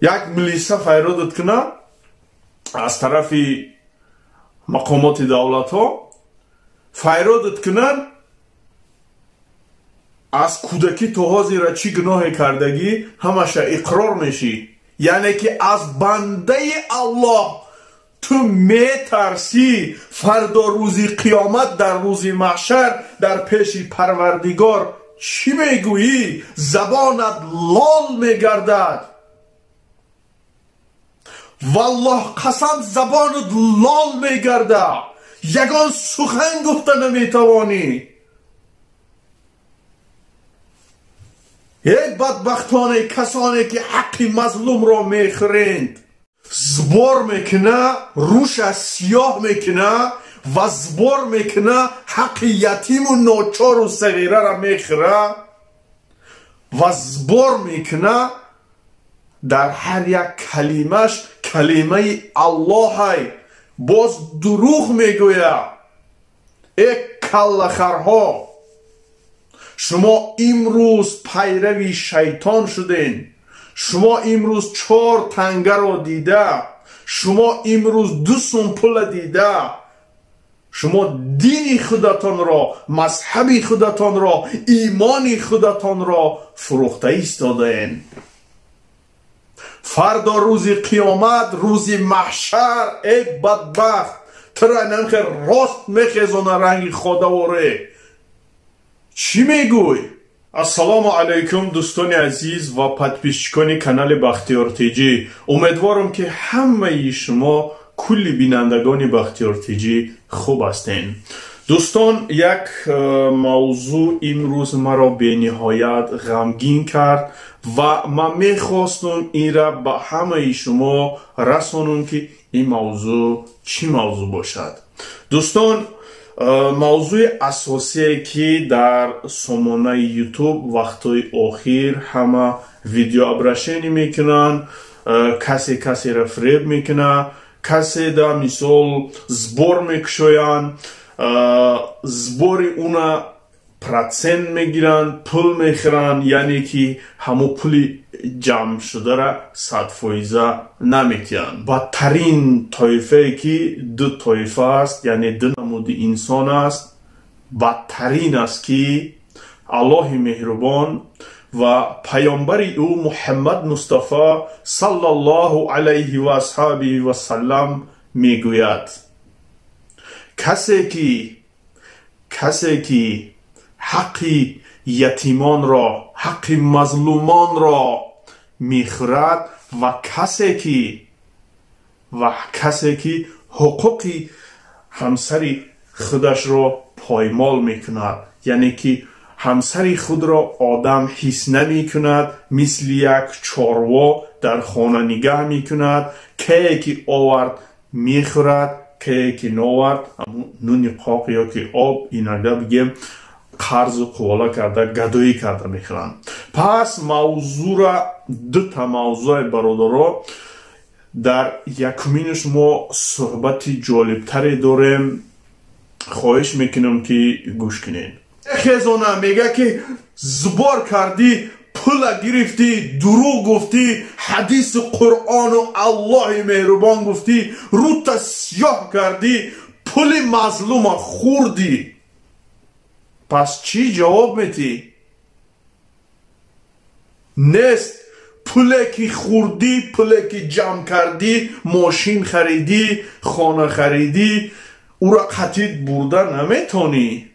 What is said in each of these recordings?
یک ملیسا فیرودت کنه از طرف مقامات دولت ها فیرودت کنن از کودکی تو ها زیرا چی گناه کردگی همش اقرار میشی. یعنی که از بنده الله تو میترسی فردا روزی قیامت در روزی محشر در پیش پروردگار چی میگویی؟ زبانت لال میگردد. والله قسم زبانت لال میگردد، یگان سخن گفته نمیتوانی. ای بدبختانه کسانی که حق مظلوم را میخورند، زبار میکنه روش سیاه میکنه و زبار میکنه حق یتیم و ناچار و صغیره را میخوره و زبار میکنه در هر یک کلمش کلمه الله های باز دروغ میگوید. ای کلخرها، شما امروز پیروی شیطان شدین. شما امروز 4 تنگه را دیده، شما امروز 2 سنپل دیده، شما دین خودتان را، مذهب خودتان را، ایمان خودتان را فروخته ایستادین. فردا روز قیامت، روز محشر، ای بدبخت ترا نمخه راست میخیزونه رنگ خداواره. چی میگوی؟ السلام علیکم دوستان عزیز و پادپیشکان کانال بختیار تیجی. امیدوارم که همه شما کلی بینندگان بختیار تیجی خوب هستین. دوستان، یک موضوع امروز مرا به نهایت غمگین کرد و من میخواستم این را به همه شما رسانم که این موضوع چی موضوع باشد. دوستان، موضوع اساسی که در سامانه یوتیوب وقتای آخر همه ویدیو ابرشنی میکنن، کسی را فریب میکنه، کسی در مثال زبور میکشوین، زبور اونا پرسنت میگیرن، پول میخورن، یعنی که همو پولی جمع شده را 100% نمیتین. بدترین طایفه که 2 طایفه است، یعنی 2 نمود انسان است. بدترین است که الله مهربان و پیامبر او محمد مصطفی صلی الله علیه و اصحابه و سلم میگوید کسی که حق یتیمان را، حق مظلومان را میخورد و کسی که حقوق همسر خودش را پایمال میکند، یعنی که همسر خود را آدم حس نمی کند، مثل یک چاروا در خانه نگه می کند، که آورد میخورد، که ناورد نون قاق یا که آب اینجا بگیم قرض و قواله کرده، گدایی کرده میخورند. پس موضوع را 2 موضوع برادرها در یکمینش ما صحبت جالبتری داریم، خواهش میکنم که گوش کنین. خیزانه میگه که زبار کردی، پول گرفتی، دروغ گفتی، حدیث قرآن و الله مهربان گفتی، روت سیاه کردی، پول مظلوم خوردی. پس چی جواب میتی؟ نیست پولی که خوردی، پولی که جمع کردی، ماشین خریدی، خانه خریدی، او را قطید بردن نمیتونی.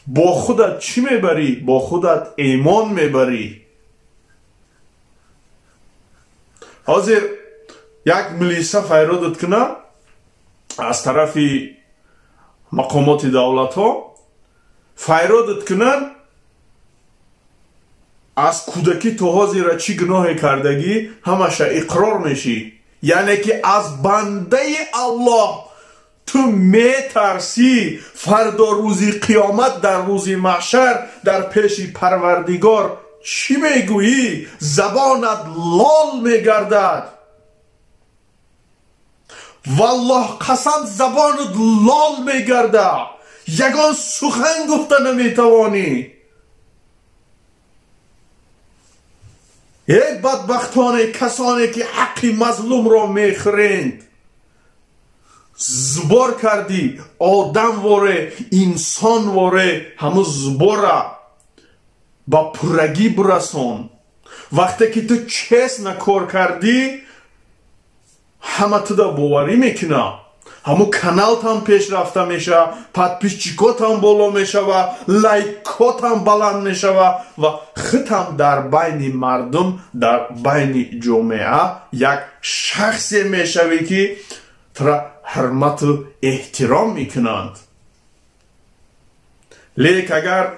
با خودت چی میبری؟ با خودت ایمان میبری. حاضر یک ملیسا فیرودت کنه از طرف مقامات دولت ها، فیرودت کنن از کودکی تو ها زیرا چی گناه کردگی همش اقرار میشی. یعنی که از بنده الله تو میترسی فردا روزی قیامت در روزی محشر در پیش پروردگار چی میگویی؟ زبانت لال میگردد. والله قسم زبانت لال میگردد، یگان سخن گفته نمیتوانی. ای بدبختانه کسانی که حق مظلوم را میخورند. زبار کردی آدم واره انسان واره همه زباره با پرگی برسون. وقتی که تو چیز نکار کردی همه تو دا باوری میکنه. همو کانال هم پیش رفته میشه، подписчикот هم بالا میشه و لایکات هم بلند میشه و خود هم در بین مردم در بین جامعه یک شخصی میشوی که ترا حرمت و احترام میکنند. لیک اگر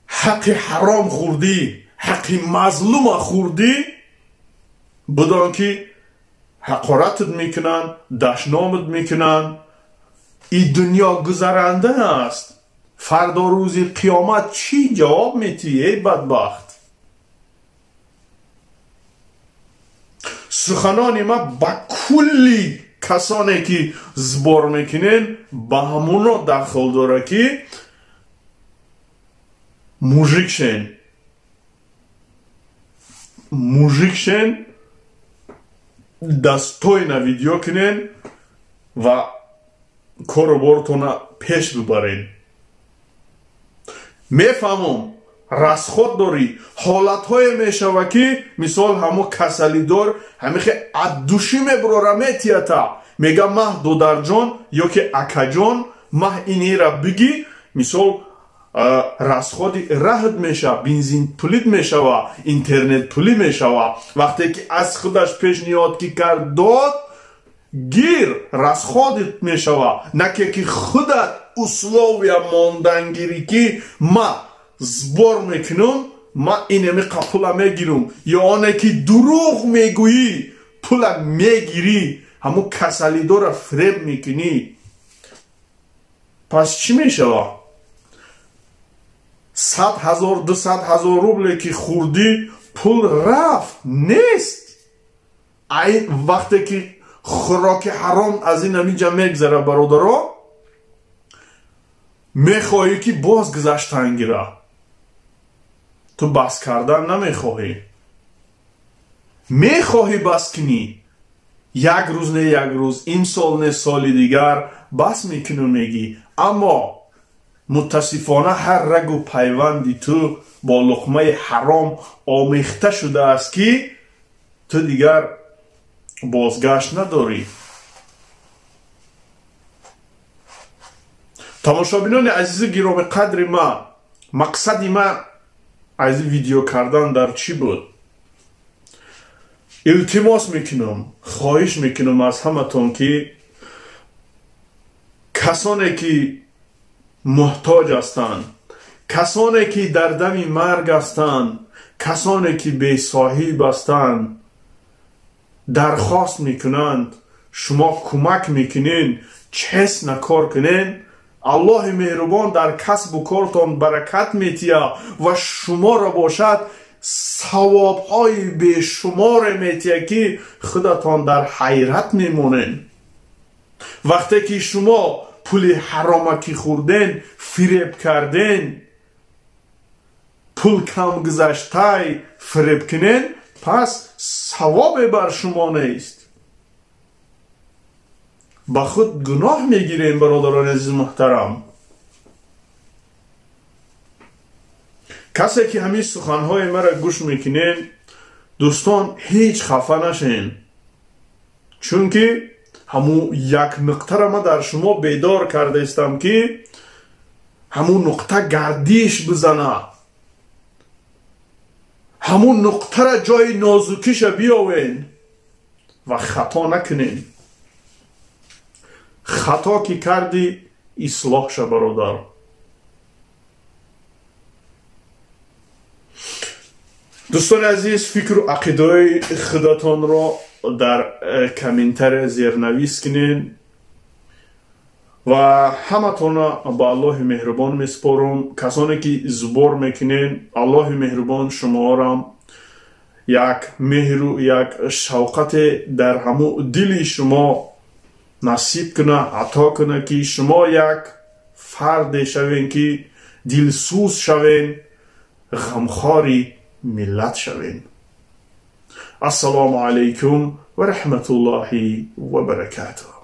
حق حرام خوردی حق مظلوم خوردی بدان که حقارتت میکنن دشنامت میکنن. این دنیا گذرنده است. فردا روزی قیامت چی جواب میتی ای بدبخت؟ سخنان ما با کلی کسانی که زبار میکنن با همونا داخل داره که موژیک شن достойно ویدیو کنین و کاروبارتون پیش ببرین. میفهمم رسخود داری حالت های میشوه که مثال همو کسلی دار همیخه عدوشی میبراره میتیتا میگه مه دودر جان یا که اکا جان مه اینی را بگی مثال رسخودی رهد میشه، بنزین پولید میشه و اینترنت پولی میشه و وقتی که از خودش پیشنهاد که کرد داد گیر رسخودت میشه و نکه که خودت اصلاوی ماندنگیری که ما زبار میکنم ما اینمی قپولا میگیرم یا آنه که دروغ میگویی پولا میگیری همو کسلی داره فریب میکنی. پس چی میشه؟ 100,000 200,000 روبل که خوردی پول رفت نیست. این وقتی که خوراک حرام از این همینجا میگذره برادرها میخواهی که باز گذشتن گیره. تو بس کردن نمیخواهی. میخواهی بس کنی یک روز نه یک روز این سال نه سالی دیگر بس میکنی میگی. اما متاسفانه هر رگ و پیوندی تو با لقمه حرام آمیخته شده است که تو دیگر بازگشت نداری. تماشابینان عزیز گرامی قدر ما، مقصد ما از ویدیو کردن در چی بود؟ التماس میکنم، خواهش میکنم از همتون که کسانی که محتاج هستند، کسانی که در دم مرگ هستند، کسانی که بی صاحب هستند درخواست میکنند شما کمک میکنین چیز نکار کنین الله مهربان در کسب و کارتان برکت میتیا و شما را باشد ثواب های به شمار میتیا که خودتان در حیرت میمونین. وقتی که شما پول حرامکی خوردن فریب کردن پول کم گذشته فریب کنین پس ثواب بر شما نیست. با خود گناه میگیرین برادران عزیز محترم. کسی که همین سخنهای مرا گوش میکنین دوستان هیچ خفه نشین، چون که همون یک نقطه را ما در شما بیدار کرده استم که همون نقطه گردیش بزنه، همون نقطه را جای نازکیش بیاوین و خطا نکنین. خطا که کردی اصلاح شه برادر. دوستان عزیز فکر و عقیده خودتان را در کامنتر زیرنویس کنین و همتون با الله مهربان میسپارم. کسانی که زبار میکنین الله مهربان شما را یک مهر و یک شوقت در همو دل شما نصیب کنه، عطا کنه که شما یک فرد شوین که دلسوز شوین، غمخواری ملت شوین. السلام علیکم و رحمت الله و برکاته.